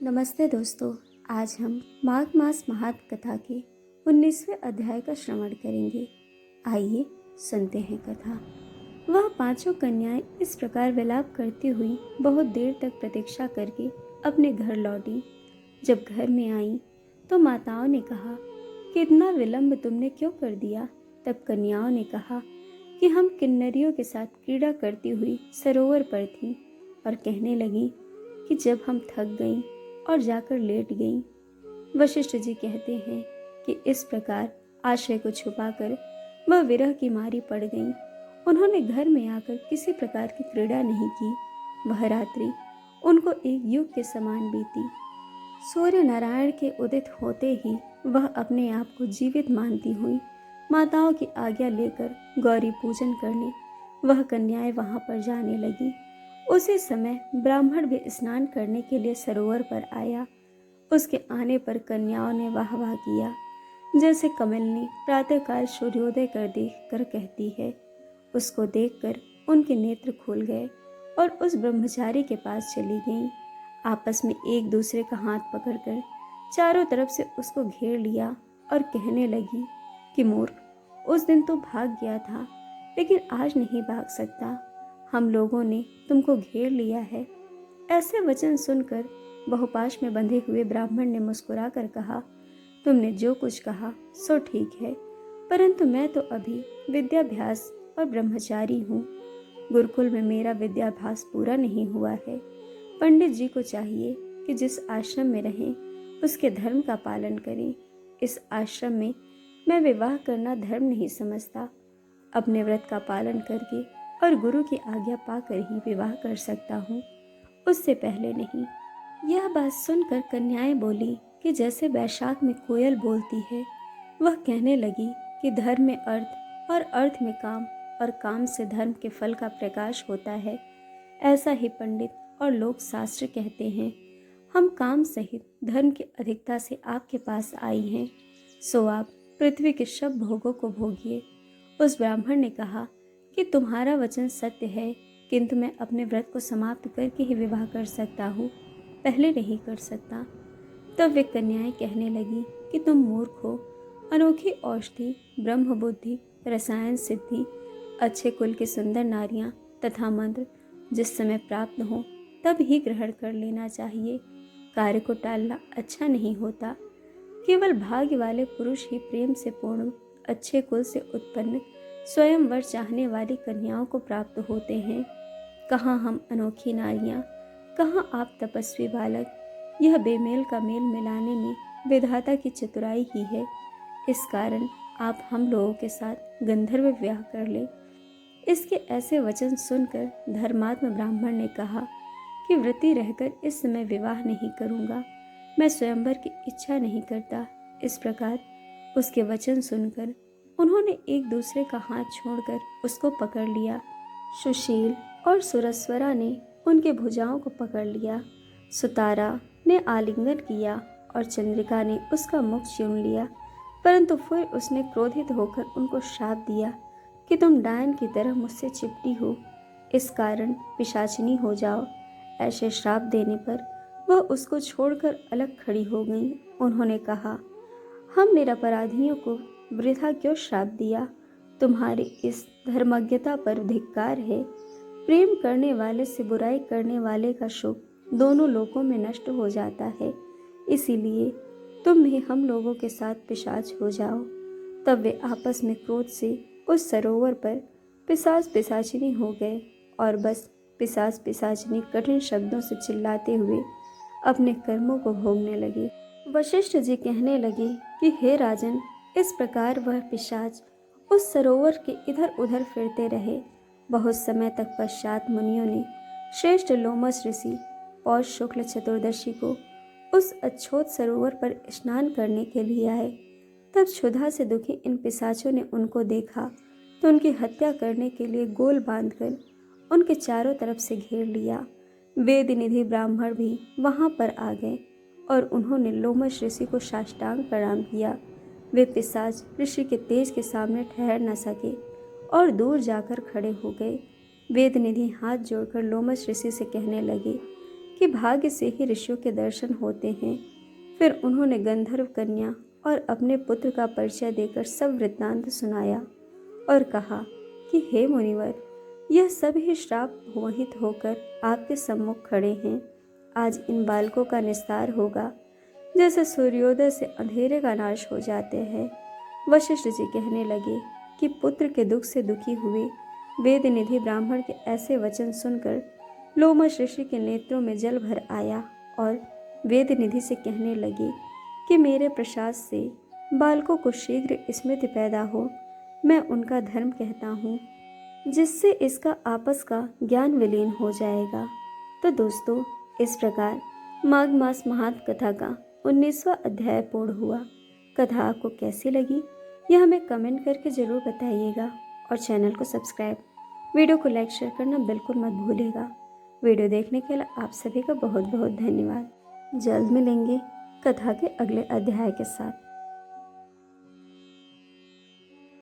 नमस्ते दोस्तों। आज हम माघ मास महात्म कथा के 19वें अध्याय का श्रवण करेंगे। आइए सुनते हैं कथा। वह पांचों कन्याएं इस प्रकार विलाप करती हुई बहुत देर तक प्रतीक्षा करके अपने घर लौटी। जब घर में आईं तो माताओं ने कहा कि इतना विलंब तुमने क्यों कर दिया। तब कन्याओं ने कहा कि हम किन्नरियों के साथ क्रीड़ा करती हुई सरोवर पर थीं और कहने लगी कि जब हम थक गईं और जाकर लेट गईं। वशिष्ठ जी कहते हैं कि इस प्रकार आशय को छुपाकर वह विरह की मारी पड़ गईं। उन्होंने घर में आकर किसी प्रकार की क्रीड़ा नहीं की। वह रात्रि उनको एक युग के समान बीती। सूर्य नारायण के उदित होते ही वह अपने आप को जीवित मानती हुई माताओं की आज्ञा लेकर गौरी पूजन करने वह कन्याएं वहां पर जाने लगी। उसी समय ब्राह्मण भी स्नान करने के लिए सरोवर पर आया। उसके आने पर कन्याओं ने वाह वाह किया, जैसे कमलनी प्रातःकाल सूर्योदय कर देख कर कहती है। उसको देखकर उनके नेत्र खुल गए और उस ब्रह्मचारी के पास चली गईं। आपस में एक दूसरे का हाथ पकड़कर चारों तरफ से उसको घेर लिया और कहने लगी कि मूर्ख, उस दिन तो भाग गया था लेकिन आज नहीं भाग सकता। हम लोगों ने तुमको घेर लिया है। ऐसे वचन सुनकर बहुपाश में बंधे हुए ब्राह्मण ने मुस्कुराकर कहा, तुमने जो कुछ कहा सो ठीक है, परंतु मैं तो अभी विद्याभ्यास और ब्रह्मचारी हूँ। गुरुकुल में मेरा विद्याभ्यास पूरा नहीं हुआ है। पंडित जी को चाहिए कि जिस आश्रम में रहें उसके धर्म का पालन करें। इस आश्रम में मैं विवाह करना धर्म नहीं समझता। अपने व्रत का पालन करके और गुरु की आज्ञा पाकर ही विवाह कर सकता हूँ, उससे पहले नहीं। यह बात सुनकर कन्याएं बोली कि जैसे बैशाख में कोयल बोलती है। वह कहने लगी कि धर्म में अर्थ और अर्थ में काम और काम से धर्म के फल का प्रकाश होता है। ऐसा ही पंडित और लोक शास्त्र कहते हैं। हम काम सहित धर्म की अधिकता से आपके पास आई हैं, सो आप पृथ्वी के सब भोगों को भोगिए। उस ब्राह्मण ने कहा कि तुम्हारा वचन सत्य है, किंतु मैं अपने व्रत को समाप्त करके ही विवाह कर सकता हूँ, पहले नहीं कर सकता। तब वे कन्याएं कहने लगी कि तुम मूर्ख हो। अनोखी औषधि, ब्रह्म बुद्धि, रसायन सिद्धि, अच्छे कुल की सुंदर नारियां तथा मंत्र जिस समय प्राप्त हो तब ही ग्रहण कर लेना चाहिए। कार्य को टालना अच्छा नहीं होता। केवल भाग्य वाले पुरुष ही प्रेम से पूर्ण, अच्छे कुल से उत्पन्न, स्वयं वर चाहने वाली कन्याओं को प्राप्त होते हैं। कहाँ हम अनोखी नारियां, कहाँ आप तपस्वी बालक। यह बेमेल का मेल मिलाने में विधाता की चतुराई ही है। इस कारण आप हम लोगों के साथ गंधर्व विवाह कर ले। इसके ऐसे वचन सुनकर धर्मात्म ब्राह्मण ने कहा कि व्रती रहकर इस समय विवाह नहीं करूँगा, मैं स्वयंवर की इच्छा नहीं करता। इस प्रकार उसके वचन सुनकर उन्होंने एक दूसरे का हाथ छोड़कर उसको पकड़ लिया। सुशील और सुरस्वरा ने उनके भुजाओं को पकड़ लिया। सुतारा ने आलिंगन किया और चंद्रिका ने उसका मुख चूम लिया। परंतु फिर उसने क्रोधित होकर उनको श्राप दिया कि तुम डायन की तरह मुझसे चिपटी हो, इस कारण पिशाचिनी हो जाओ। ऐसे श्राप देने पर वह उसको छोड़कर अलग खड़ी हो गई। उन्होंने कहा, हम निरपराधियों को वृथा क्यों श्राप दिया। तुम्हारी इस धर्मज्ञता पर धिक्कार है। प्रेम करने वाले से बुराई करने वाले का सुख दोनों लोकों में नष्ट हो जाता है। इसीलिए तुम भी हम लोगों के साथ पिशाच हो जाओ। तब वे आपस में क्रोध से उस सरोवर पर पिशाच पिशाचिनी हो गए और बस पिशाच पिशाचिनी कठिन शब्दों से चिल्लाते हुए अपने कर्मों को भोगने लगे। वशिष्ठ जी कहने लगे कि हे राजन, इस प्रकार वह पिशाच उस सरोवर के इधर उधर फिरते रहे। बहुत समय तक पश्चात मुनियों ने श्रेष्ठ लोमस ऋषि पौष शुक्ल चतुर्दशी को उस अछूत सरोवर पर स्नान करने के लिए आए। तब क्षुधा से दुखी इन पिशाचों ने उनको देखा तो उनकी हत्या करने के लिए गोल बांधकर उनके चारों तरफ से घेर लिया। वेद निधि ब्राह्मण भी वहां पर आ गए और उन्होंने लोमस ऋषि को साष्टांग प्रणाम किया। वे पिशाच ऋषि के तेज के सामने ठहर न सके और दूर जाकर खड़े हो गए। वेद निधि हाथ जोड़कर लोमस ऋषि से कहने लगे कि भाग्य से ही ऋषियों के दर्शन होते हैं। फिर उन्होंने गंधर्व कन्या और अपने पुत्र का परिचय देकर सब वृत्तांत सुनाया और कहा कि हे मुनिवर, यह सब ही श्राप मोहित होकर आपके सम्मुख खड़े हैं। आज इन बालकों का निस्तार होगा, जैसे सूर्योदय से अंधेरे का नाश हो जाते हैं। वशिष्ठ जी कहने लगे कि पुत्र के दुख से दुखी हुए वेद निधि ब्राह्मण के ऐसे वचन सुनकर लोमश ऋषि के नेत्रों में जल भर आया और वेद निधि से कहने लगे कि मेरे प्रसाद से बालकों को शीघ्र स्मृति पैदा हो। मैं उनका धर्म कहता हूँ, जिससे इसका आपस का ज्ञान विलीन हो जाएगा। तो दोस्तों, इस प्रकार माघ मास महात्म कथा का 19वां अध्याय पूर्ण हुआ। कथा आपको कैसी लगी यह हमें कमेंट करके ज़रूर बताइएगा और चैनल को सब्सक्राइब, वीडियो को लाइक शेयर करना बिल्कुल मत भूलिएगा। वीडियो देखने के लिए आप सभी का बहुत बहुत धन्यवाद। जल्द मिलेंगे कथा के अगले अध्याय के साथ।